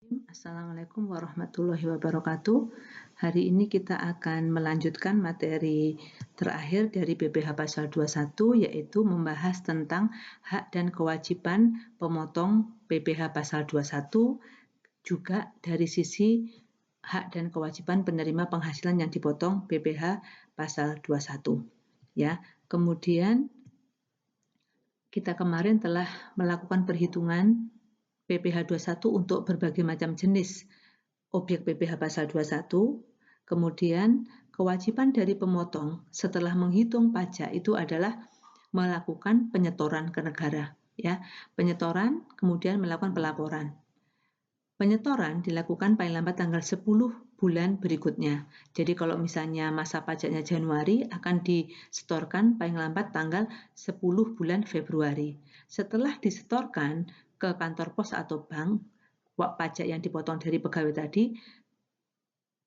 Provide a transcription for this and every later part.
Assalamualaikum warahmatullahi wabarakatuh. Hari ini kita akan melanjutkan materi terakhir dari PPh pasal 21, yaitu membahas tentang hak dan kewajiban pemotong PPh pasal 21, juga dari sisi hak dan kewajiban penerima penghasilan yang dipotong PPh pasal 21. Ya, kemudian kita kemarin telah melakukan perhitungan PPh 21 untuk berbagai macam jenis objek PPh pasal 21. Kemudian kewajiban dari pemotong setelah menghitung pajak itu adalah melakukan penyetoran ke negara, ya. Penyetoran kemudian melakukan pelaporan. Penyetoran dilakukan paling lambat tanggal 10 bulan berikutnya. Jadi kalau misalnya masa pajaknya Januari, akan disetorkan paling lambat tanggal 10 bulan Februari. Setelah disetorkan ke kantor pos atau bank, pajak yang dipotong dari pegawai tadi,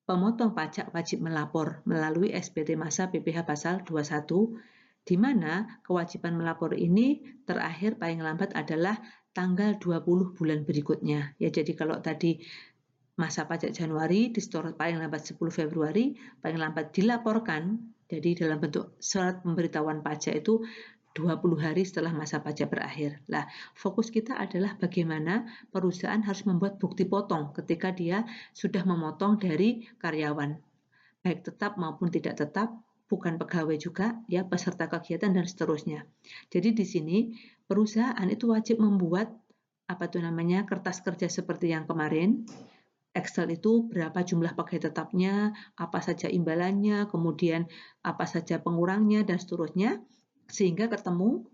pemotong pajak wajib melapor melalui SPT Masa PPh pasal 21, di mana kewajiban melapor ini terakhir paling lambat adalah tanggal 20 bulan berikutnya. Ya, jadi kalau tadi masa pajak Januari disetor paling lambat 10 Februari, paling lambat dilaporkan, jadi dalam bentuk surat pemberitahuan pajak itu 20 hari setelah masa pajak berakhir. Nah, fokus kita adalah bagaimana perusahaan harus membuat bukti potong ketika dia sudah memotong dari karyawan, baik tetap maupun tidak tetap, bukan pegawai juga, ya, peserta kegiatan dan seterusnya. Jadi di sini perusahaan itu wajib membuat kertas kerja seperti yang kemarin. Excel itu berapa jumlah pegawai tetapnya, apa saja imbalannya, kemudian apa saja pengurangnya dan seterusnya, sehingga ketemu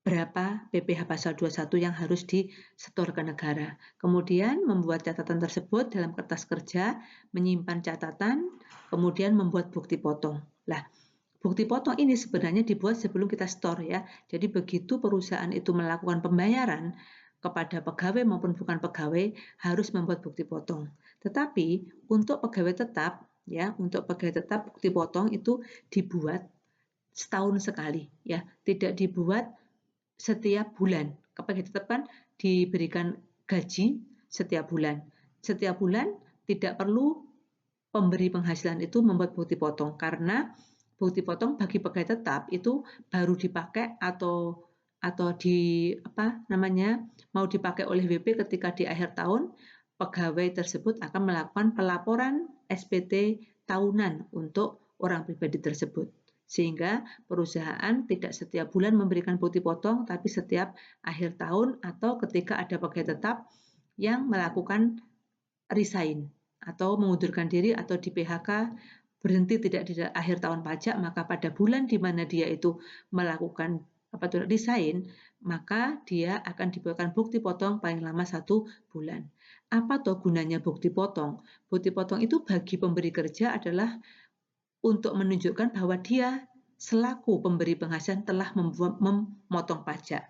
berapa PPh pasal 21 yang harus disetor ke negara. Kemudian membuat catatan tersebut dalam kertas kerja, menyimpan catatan, kemudian membuat bukti potong. Lah, bukti potong ini sebenarnya dibuat sebelum kita store, ya. Jadi begitu perusahaan itu melakukan pembayaran kepada pegawai maupun bukan pegawai, harus membuat bukti potong. Tetapi untuk pegawai tetap, ya, bukti potong itu dibuat setahun sekali, ya, tidak dibuat setiap bulan. Pegawai tetap kan diberikan gaji setiap bulan. Setiap bulan tidak perlu pemberi penghasilan itu membuat bukti potong, karena bukti potong bagi pegawai tetap itu baru dipakai atau mau dipakai oleh WP ketika di akhir tahun pegawai tersebut akan melakukan pelaporan SPT tahunan untuk orang pribadi tersebut. Sehingga perusahaan tidak setiap bulan memberikan bukti potong, tapi setiap akhir tahun atau ketika ada pegawai tetap yang melakukan resign atau mengundurkan diri atau di PHK, berhenti tidak di akhir tahun pajak, maka pada bulan di mana dia itu melakukan resign, maka dia akan diberikan bukti potong paling lama 1 bulan. Apa toh gunanya bukti potong? Bukti potong itu bagi pemberi kerja adalah untuk menunjukkan bahwa dia selaku pemberi penghasilan telah memotong pajak.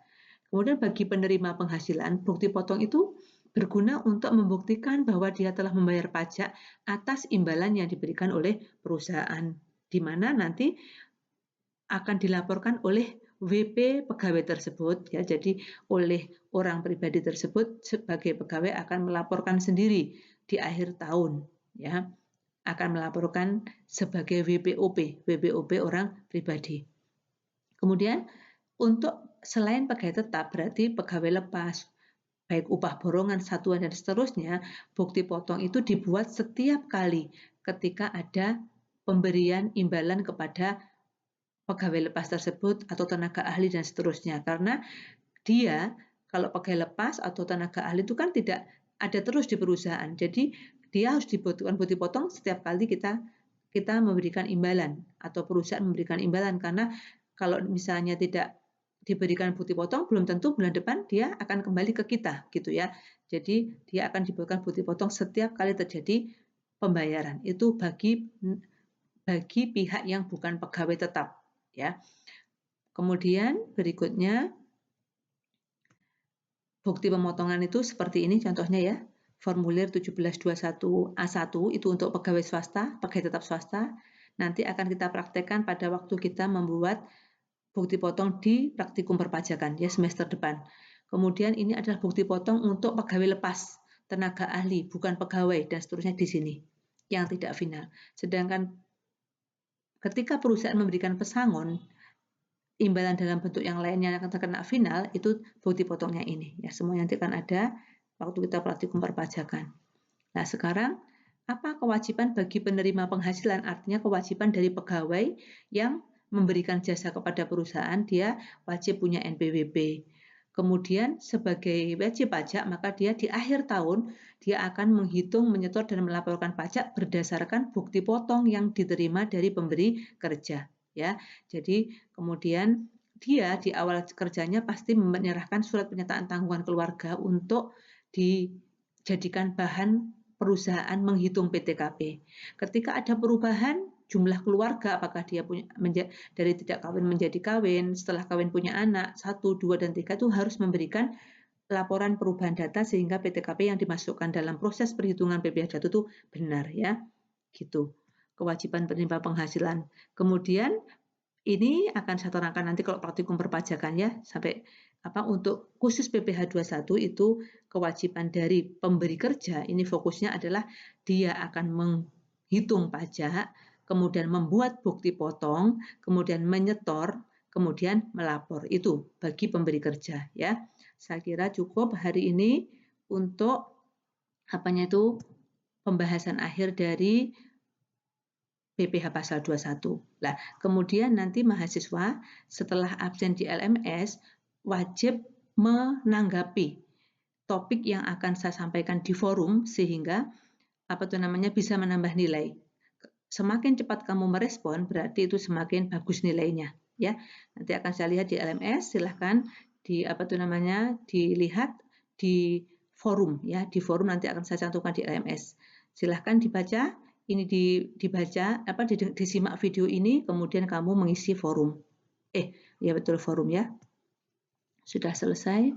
Kemudian bagi penerima penghasilan, bukti potong itu berguna untuk membuktikan bahwa dia telah membayar pajak atas imbalan yang diberikan oleh perusahaan, di mana nanti akan dilaporkan oleh WP pegawai tersebut, ya. Jadi oleh orang pribadi tersebut sebagai pegawai akan melaporkan sendiri di akhir tahun, ya. Akan melaporkan sebagai WPOP orang pribadi. Kemudian untuk selain pegawai tetap, berarti pegawai lepas, baik upah borongan, satuan dan seterusnya, bukti potong itu dibuat setiap kali ketika ada pemberian imbalan kepada pegawai lepas tersebut atau tenaga ahli dan seterusnya. Karena dia kalau pegawai lepas atau tenaga ahli itu kan tidak ada terus di perusahaan. Jadi dia harus dibutuhkan bukti potong setiap kali kita memberikan imbalan atau perusahaan memberikan imbalan, karena kalau misalnya tidak diberikan bukti potong belum tentu bulan depan dia akan kembali ke kita, gitu ya. Jadi dia akan diberikan bukti potong setiap kali terjadi pembayaran. Itu bagi pihak yang bukan pegawai tetap, ya. Kemudian berikutnya bukti pemotongan itu seperti ini contohnya, ya. Formulir 1721A1 itu untuk pegawai swasta, pegawai tetap swasta. Nanti akan kita praktekkan pada waktu kita membuat bukti potong di praktikum perpajakan ya semester depan. Kemudian ini adalah bukti potong untuk pegawai lepas, tenaga ahli, bukan pegawai dan seterusnya di sini yang tidak final. Sedangkan ketika perusahaan memberikan pesangon, imbalan dalam bentuk yang lainnya yang akan terkena final, itu bukti potongnya ini. Ya, semuanya nanti akan ada waktu kita praktikum perpajakan. Nah, sekarang apa kewajiban bagi penerima penghasilan? Artinya kewajiban dari pegawai yang memberikan jasa kepada perusahaan, dia wajib punya NPWP. Kemudian sebagai wajib pajak, maka dia di akhir tahun dia akan menghitung, menyetor dan melaporkan pajak berdasarkan bukti potong yang diterima dari pemberi kerja. Ya, jadi kemudian dia di awal kerjanya pasti menyerahkan surat pernyataan tanggungan keluarga untuk dijadikan bahan perusahaan menghitung PTKP. Ketika ada perubahan jumlah keluarga, apakah dia punya dari tidak kawin menjadi kawin, setelah kawin punya anak, 1, 2, dan 3 itu harus memberikan laporan perubahan data sehingga PTKP yang dimasukkan dalam proses perhitungan PPh Datu itu benar ya. Gitu. Kewajiban penerima penghasilan. Kemudian ini akan saya terangkan nanti kalau praktikum perpajakan ya, sampai untuk khusus PPh 21 itu kewajiban dari pemberi kerja, ini fokusnya adalah dia akan menghitung pajak, kemudian membuat bukti potong, kemudian menyetor, kemudian melapor. Itu bagi pemberi kerja ya. Saya kira cukup hari ini untuk pembahasan akhir dari PPh pasal 21. Nah, kemudian nanti mahasiswa setelah absen di LMS wajib menanggapi topik yang akan saya sampaikan di forum sehingga bisa menambah nilai. Semakin cepat kamu merespon berarti itu semakin bagus nilainya ya. Nanti akan saya lihat di LMS, silahkan dilihat di forum ya. Di forum nanti akan saya cantumkan di LMS. Silahkan dibaca. Ini dibaca disimak video ini kemudian kamu mengisi forum. Ya betul forum ya. Sudah selesai.